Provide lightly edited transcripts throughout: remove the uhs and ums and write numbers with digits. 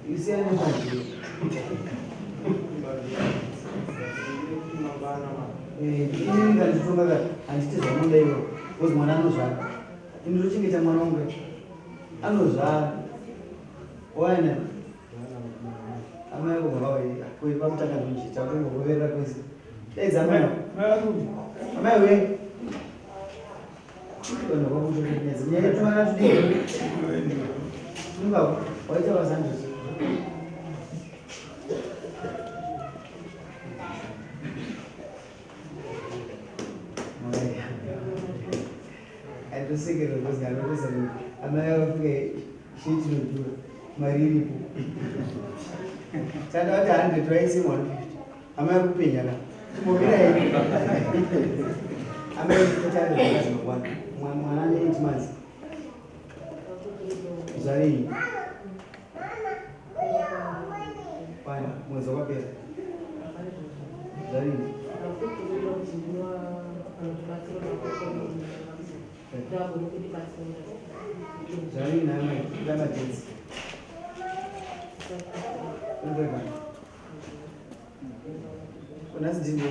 You see anything? ini ngalitunga anditi zvamuda iwo kozi mwana anozvara ini ruchengeta mwana wangu anozvara wana amai kuvawe kuipa mutaka nchi chakungoverera kwese dai zamai amai we kana kwakutoteneza nyaya twana tudini tunga waita wazandu Sekere kozi anotesa amai afike shiti nodura mari iripo chanda kuti 100 twice 150 amai kupenya ka mobira hivi amai kutanda zvakazima mwana ane 8 months zvarini pana mwezi wakapera zvarini zvarini amai damatedzi unasi ndini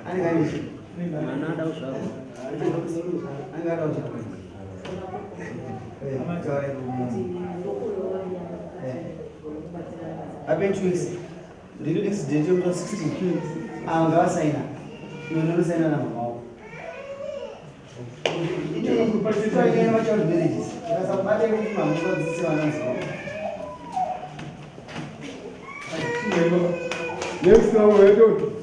aningani anada ushauri aningada ushauri I've 2 weeks. The next day, 16. I'm going to sign up. You will not sign up. It's very much of villages. Because I'm not able to come to this one. Next time, we're doing.